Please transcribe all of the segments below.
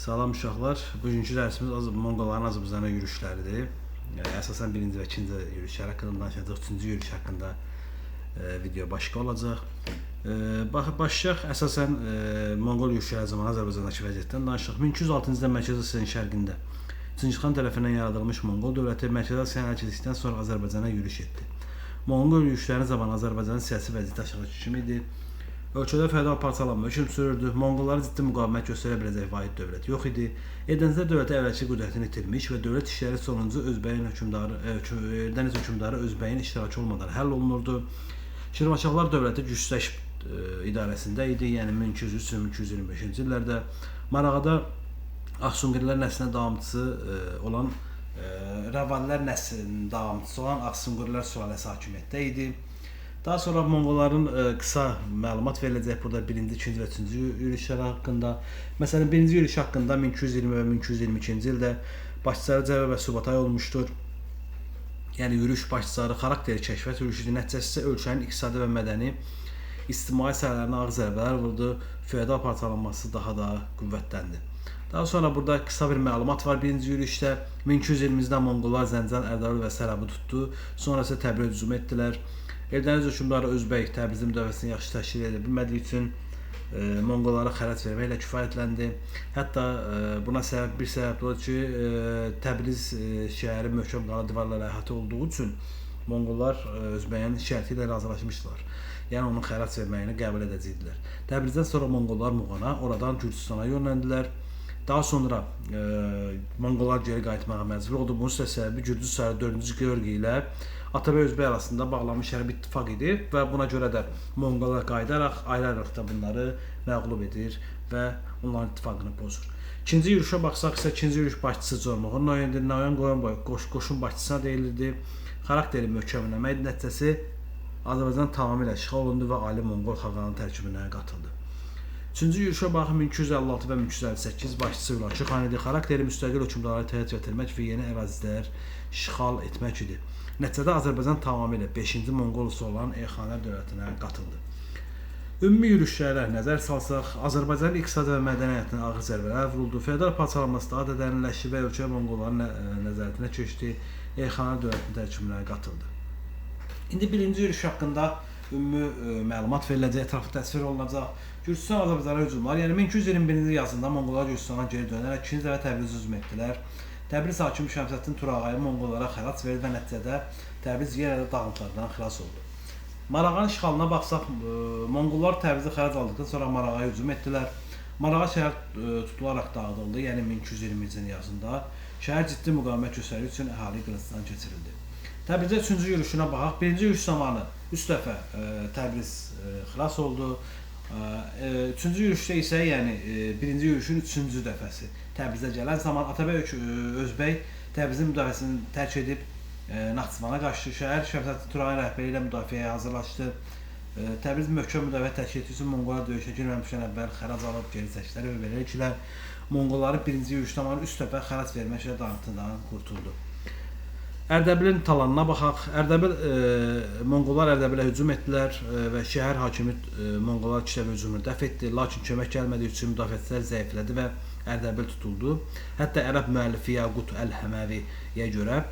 Salam uşaqlar. Bugünkü dərsimiz Monqolların Azərbaycana yürüşləridir. Əsasən birinci və ikinci yürüşlər haqqında danışacağıq. Üçüncü yürüş haqqında video başqa olacaq. Başlayaq əsasən Monqol yürüşləri zamanı Azərbaycandakı vəziyyətdən danışaq. 1206-cı ildə Mərkəzi Asiyanın şərqində Çingizxan tərəfindən yaradılmış Monqol dövləti Mərkəzi Asiyanı ələ keçirdikdən sonra Azərbaycana yürüş etdi. Monqol yürüşlərinin zamanı Azərbaycanın siyasi vəziyyəti aşağı düşmüş idi. Ölkədə feodal parçalanma hökm sürürdü. Monqollara ciddi müqavimət göstərə biləcək vahid dövlət yox idi. Eldənizdə dövləti əvvəlki qüdrətini itirmiş və dövlət işləri sonuncu Eldəniz hökmdarı Özbəyin iştirakı olmadan həll olunurdu. Şirvanşahlar dövləti gücləş idarəsində idi, yəni 1203-1225-ci illərdə. Marağada Axsumqirlər nəslinə davamçısı olan Rəvanlər nəslinin davamçısı olan Axsumqirlər sülaləsi hakimiyyətdə idi. Daha sonra Monqolların qısa məlumat veriləcək burada birinci, ikinci və üçüncü yürüşlər haqqında. Məsələn, birinci yürüş haqqında 1220 və 1222-ci ildə başçıları Cəbə və Subatay olmuşdur. Yəni yürüş başçıları xarakteri kəşfiyyat yürüşüdür. Nəticəsi ölkənin iqtisadi və mədəni ictimai sahələrinə ağır zərbələr vurdu. Feodal parçalanması daha da qüvvətləndi. Daha sonra burada qısa bir məlumat var. Birinci yürüşdə 1220-də Monqollar Zəncən, Ərdəbil və Sərabı tutdu. Sonra isə Təbrizə hücum etdilər. Eldəniz hökmdarı Özbək Təbrizin müdafiəsini yaxşı təşkil edə bilmədiyi üçün Monqollara xərac verməklə kifayətləndi. Hətta buna bir səbəb odur ki, Təbriz şəhəri möhkəm qala divarlarla əhatə olduğu üçün Monqollar Özbəyin şərti ilə razılaşmışdılar. Yəni onun xərac verməyini qəbul edəcəkdilər. Təbrizdən sonra Monqollar Muğana, oradan Gürcüstana yönləndilər. Daha sonra Monqollar geri qayıtmağa məcbur oldu. Bunun səbəbi Gürcü sarı 4-cü Georgi ilə Atabəy Özbək arasında bağlanmış hərbi ittifaq idi və buna görə də Monqollar qayıdaraq ayrı-ayrılıqda bunları məğlub edir və onların ittifaqını pozur. İkinci yürüşə baxsaq isə ikinci yürüş başçısı Cormoğun Noyan Qoyunboy qoşun başçısına deyilirdi. Xarakteri möhkəmləmə nəticəsi Azərbaycan tamamilə işğal olundu və ali Monqol xalqının tərkibinə qatıldı. Üçüncü yürüşə baxın 1256 və 1258 başçısı Ülakı xan idi. Xarakteri müstəqil hökmdarları təhdid gətirmək və yeni ərazilər işğal etmək idi. Nəticədə Azərbaycan tamamilə 5-ci Monqol üsü olan Elxanilər dövlətinə qatıldı. Ümumi yürüşlərə nəzər salsaq, Azərbaycanın iqtisadi və mədəni həyatına ağır zərbələr vuruldu. Feodal parçalanması daha da dərinləşdi və ölkə Monqolların nəzarətinə keçdi. Elxanilər dövlətinin tərkibinə qatıldı. İndi birinci yürüş haqqında ümumi məlumat veriləcək, ətraflı təsvir olunacaq. Gürcüstan Azərbaycana hücumlar, yəni 1221-ci yazında Monqollar Gürcüstana geri dönərək ikinci dəfə Təbrizə hücum etdilər. Təbriz hakimi Şəmsəddin Turağayı Monqollara xərac verdi və nəticədə Təbriz yenə də dağıntılardan xilas oldu. Marağanın işğalına baxsaq, Monqollar Təbrizə xərac aldıqdan sonra Marağaya hücum etdilər. Marağa şəhər tutularaq dağıdıldı, yəni 1220-ci yazında. Şəhər ciddi müqavimət göstərdiyi üçün əhali qılıncdan keçirildi. Təbrizə üçüncü yürüşünə baxaq. Birinci yürüş zamanı 3 dəfə Təbriz xilas oldu. Üçüncü yürüşdə isə, yəni birinci yürüşün üçüncü dəfəsi Təbrizə gələn zaman Atabəy Özbək Təbrizin müdafiəsini tərk edib Naxçıvana qaçdı. Şəhər Şəmsəddin Turağayın rəhbəri ilə müdafiəyə hazırlaşdı. Təbriz möhkəm müdafiə təşkil etdiyi üçün Monqollar döyüşə girməmişdən əvvəl xərac alıb geri çəkdilər və beləliklə Monqolların birinci yürüş zamanı 3 dəfə xərac verməklə dağıntıdan qurtuldu. Ərdəbilin talanına baxaq. Monqollar Ərdəbilə hücum etdilər və şəhər hakimi Monqollar iki dəfə hücumunu dəf etdi. Lakin kömək gəlmədiyi üçün müdafiəçilər zəiflədi və Ərdəbil tutuldu. Hətta ərəb müəllifi Yaqut Əl-Həməviyə görə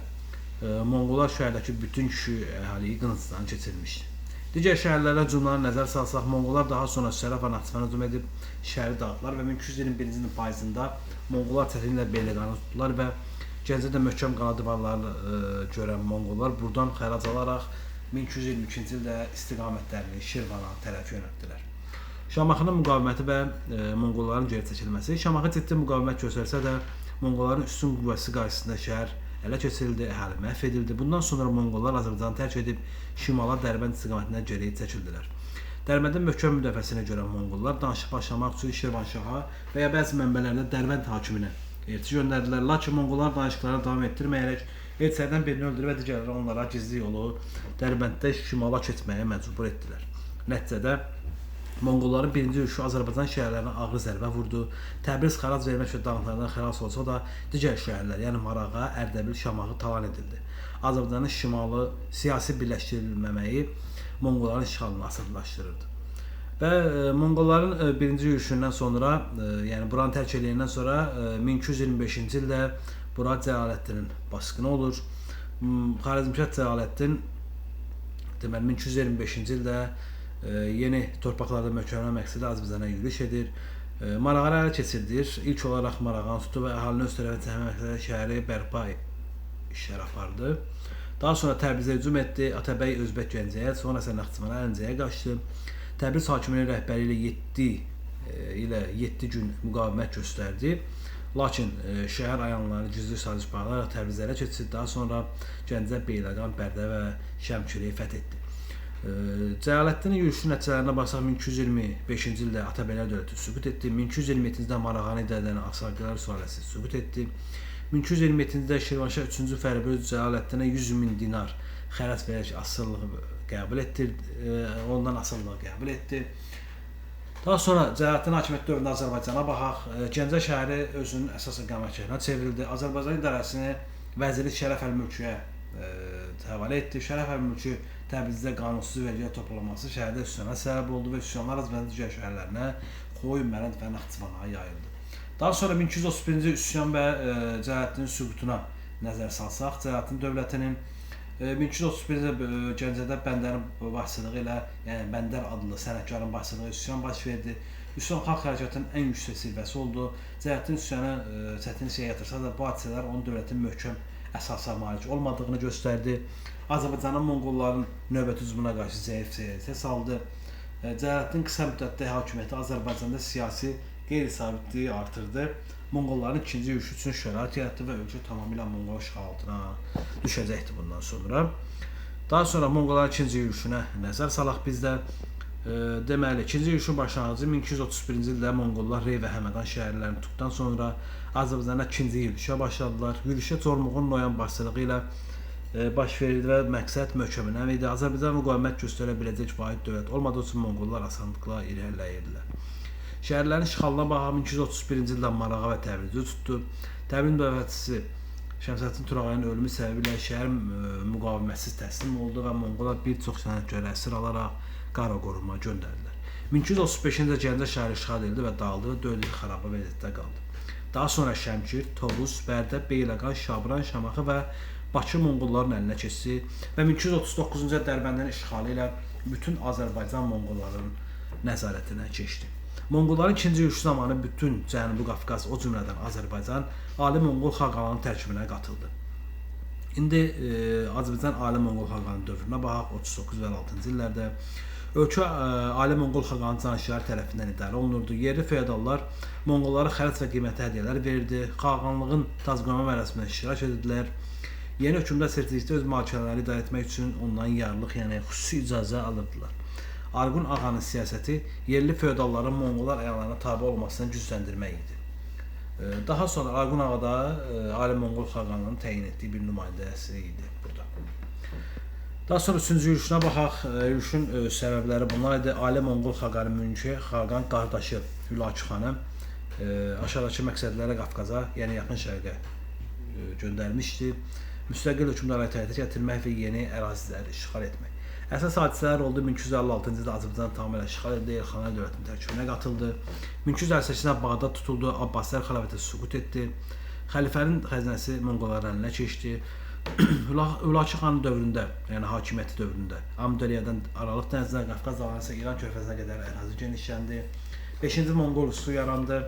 Monqollar şəhərdəki bütün kişi əhaliyi qılıncdan keçirmişdi. Digər şəhərlərə hücumlara nəzər salsaq, Monqollar daha sonra Səraf və Naxçıvana hücum edib şəhəri dağıtdılar və 1221-ci ilin payızında Monqollar çətinliklə Beyləqanı tutdular və Gəncədə möhkəm qala divarlarını görən Monqollar buradan xərac alaraq 1222-ci ildə istiqamətlərini Şirvana tərəf yönəltdilər. Şamaxının müqaviməti və Monqolların geri çəkilməsi. Şamaxı ciddi müqavimət göstərsə də Monqolların üstün qüvvəsi qarşısında şəhər ələ keçirildi, əhali məhv edildi. Bundan sonra Monqollar Azərbaycanı tərk edib şimala Dərbənd istiqamətinə geri çəkildilər. Dərbəndin möhkəm müdafiəsini görən Monqollar danışıq başlamaq üçün Şirvanşaha və ya bəzi mənbələrdə Dərbənd hakiminə elçi göndərdilər. Lakin Monqollar danışıqlarına davam etdirməyərək elçilərdən birini öldürür və digərləri onlara gizli yolu Dərbənddə şimala keçməyə məcbur etdilər. Nəticədə Monqolların birinci yürüşü Azərbaycan şəhərlərinə ağır zərbə vurdu. Təbriz xərac vermək və dağıntılardan xilas olsa da digər şəhərlər, yəni Marağa, Ərdəbil, Şamaxı talan edildi. Azərbaycanın şimalı siyasi birləşdirilməməyi Monqolların işğalını asanlaşdırırdı. Və Monqolların birinci yürüşündən sonra, yəni buranı tərk edəndən sonra 1225-ci ildə bura Cəlaləddinin basqını olur. Xarəzmşah Cəlaləddin deməli 1225-ci ildə yeni torpaqlarda möhkəmlənmə məqsədi Azərbaycana yürüş edir. Marağanı ələ keçirdir. İlk olaraq Marağanı tutdu və əhalinin öz tərəfə cəmi məqsədi şəhəri bərpa işlər apardı. Daha sonra Təbrizə hücum etdi. Atabəy Özbək Gəncəyə, sonra isə Naxçıvana, Əlincəyə qaçdı. Təbriz hakiminin rəhbərliyi ilə 7 gün müqavimət göstərdi. Lakin şəhər ayanları gizli saziş bağlaraq Təbrizə ələ keçirdi. Daha sonra Gəncə, Beyləqan, Bərdə və Şəmkiri fəth etdi. Cəlaləddinin yürüşünün nəticələrinə baxsaq 1225-ci ildə Atabəylər dövləti süqut etdi. 1227-ci ildə Marağanı idarə Ağsaqlar sülaləsi süqut etdi. 1227-ci ildə Şirvanşah 3-cü Fəriböz Cəlaləddinə 100.000 dinar xərc verərək asılılığı qəbul etdirdi. Ondan asılılığı qəbul etdi. Daha sonra Cəlaləddin hakimiyyəti dövründə Azərbaycana baxaq. Gəncə şəhəri özünün əsas iqamətgahına çevrildi. Azərbaycan idarəsini vəzirlik Şərəf əl-Mülkiyə həvalə etdi. Şərəf əl-Mülki Təbrizdə qanunsuz vergi toplaması şəhərdə üsyana səbəb oldu və üsyanlar Azərbaycanın digər şəhərlərinə, Xoy, Mərənd və Naxçıvana yayıldı. Daha sonra 1231-ci üsyan və Cəlaləddinin süqutuna nəzər salsaq, Cəlaləddin dövlətinin 1231-ci ildə Gəncədə Bəndərin başçılığı ilə, yəni Bəndər adlı sənətkarın başçılığı üsyan baş verdi. Üsyan xalq hərəkatının ən yüksək zirvəsi oldu. Cəlaləddin üsyanı çətin hissəyə yatırsa da bu hadisələr onun dövlətin möhkəm əsasa malik olmadığını göstərdi. Azərbaycanın Monqolların növbəti hücumuna qarşı zəif siyasət saldı. Cəlaləddin qısa müddətdə hakimiyyəti Azərbaycanda siyasi qeyri-sabitliyi artırdı. Monqolların ikinci yürüşü üçün şərait yaratdı və ölkə tamamilə Monqol işğalı altına düşəcəkdi bundan sonra. Daha sonra Monqolların ikinci yürüşünə nəzər salaq biz də. Deməli, ikinci yürüşün başlanğıcı 1231-ci ildə Monqollar Rey və Həmədan şəhərlərini tutduqdan sonra Azərbaycana ikinci yürüşə başladılar. Yürüşə Cormuğun Noyan başçılığı ilə baş verildi və məqsəd möhkəmlənmə idi. Azərbaycan müqavimət göstərə biləcək vahid dövlət olmadığı üçün Monqollar asanlıqla irəliləyirdilər. Şəhərlərin işğalına baxaq 1231-ci ildə Marağa və Təbrizi tutdu. Təbrizin dövlətçisi Şəmsəddin Turağayın ölümü səbəbilə şəhər müqavimətsiz təslim oldu və Monqollar bir çox sənətkarı əsir alaraq qara qoruma göndərdilər. 1235-ci ildə Gəncə şəhəri işğal edildi və dağıldı və dövləti xaraba vəziyyətdə qaldı. Daha sonra Şəmkir, Tovuz, Bərdə, Beyləqan, Şabran, Şamaxı və Bakı Monqolların əlinə keçdi və 1239-cu ildə Dərbəndin işğalı ilə bütün Azərbaycan Monqolların nəzarətinə keçdi. Monqolların ikinci yürüşü zamanı bütün Cənubi Qafqaz, o cümlədən Azərbaycan, Ali Monqol xaqanının tərkibinə qatıldı. İndi Azərbaycan Ali Monqol xaqanının dövrünə baxaq, 39 və 56-cı illərdə. Ölkə Ali Monqol xaqanının canişinləri tərəfindən idarə olunurdu. Yerli feodallar Monqollara xərc və qiymətli hədiyyələr verirdi. Xaqanlığın tacqoyma mərasimində iştirak edirdilər. Yeni hökmdar sertifikatı öz malikanələri idarə etmək üçün ondan yarlıq, yəni xüsusi icazə alırdılar. Arğun ağanın siyasəti yerli feodalların Monqollar əyanlarına tabe olmasını gücləndirmək idi. Daha sonra Arğun ağa da Ali Monqol xaqanlığının təyin etdiyi bir nümayəndəsi idi burada. Daha sonra üçüncü yürüşünə baxaq. Yürüşün səbəbləri bunlar idi. Ali Monqol xaqanı Münki xaqan qardaşı Hülakü xanı aşağıdakı məqsədlərə Qafqaza, yəni yaxın şərqə göndərmişdi. Müstəqil hökmdarlara təhdid gətirmək və yeni əraziləri işğal etmək. Əsas hadisələr oldu. 1256-cı ildə Azərbaycan tamamilə işğal edildi, Elxani dövlətinin tərkibinə qatıldı. 1258-də Bağdad tutuldu, Abbasilər xilafəti süqut etdi. Xəlifənin xəzinəsi Monqolların əlinə keçdi. Hülakü xanın dövründə, yəni hakimiyyəti dövründə Amudəriyadan Aralıq dənizinə, Qafqaz dağlarına isə İran körfəzinə qədər ərazi genişləndi. 5-ci Monqol üsulu yarandı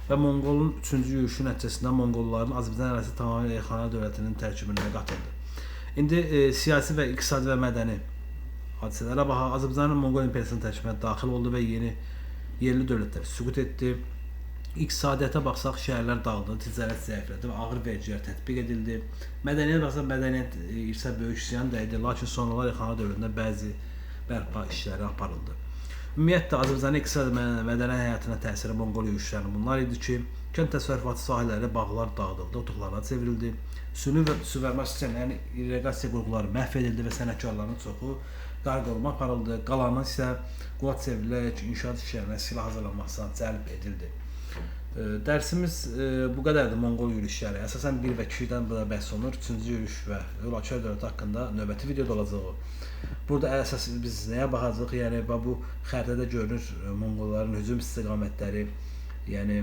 və Monqolun 3-cü yürüşü nəticəsində Monqolların Azərbaycan ərazisi tamamilə Elxani dövlətinin tərkibinə qatıldı. İndi siyasi və iqtisadi və mədəni hadisələrə baxaq. Azərbaycanın Monqol imperiyasının tərkibinə daxil oldu və yerli dövlətlər süqut etdi. İqtisadiyyata baxsaq, şəhərlər dağıldı, ticarət zəiflədi və ağır vergilər tətbiq edildi. Mədəniyyət baxsaq, mədəniyyət irsə böyük üsyan dəydi, lakin sonralar Elxani dövründə bəzi bərpa işləri aparıldı. Ümumiyyətlə, Azərbaycanın iqtisadi mədəni həyatına təsiri Monqol yürüşləri bunlar idi ki, kənd təsərrüfatı sahələri, bağlar dağıdıldı, otuqlarına çevrildi. Süni və süvərmə sistemlərinin irriqasiya qurğuları məhv edildi və sənətkarların çoxu qarqolma aparıldı. Qalanın isə qulaq çevrilərək inşaat işlərinə silah hazırlanmasına cəlb edildi. Dərsimiz bu qədərdir Monqol yürüşləri. Əsasən 1 və 2-dən burada bəhs olunur. 3-cü yürüş və Hülakü dövləti haqqında növbəti videoda olacaq. Burada əsas biz nəyə baxacağıq? Yəni bu xəritədə görünür Monqolların hücum istiqamətləri. Yəni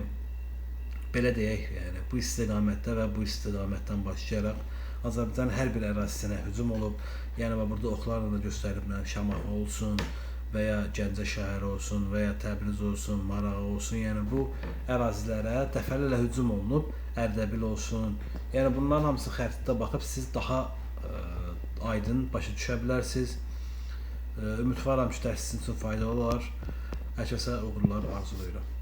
belə deyək, yəni bu istiqamətdə və bu istiqamətdən başlayaraq Azərbaycanın hər bir ərazisinə hücum olub. Yəni burada oxlarla da göstəriblər, Şamaxı olsun və ya Gəncə şəhəri olsun və ya Təbriz olsun, Marağa olsun. Yəni bu ərazilərə dəfələrlə hücum olunub. Ərdəbil olsun. Yəni bunların hamısı xəritədə baxıb siz daha aydın başa düşə bilərsiniz. Ümidvaram ki, dərs sizin üçün faydalı olar. Hər kəsə uğurlar arzulayıram.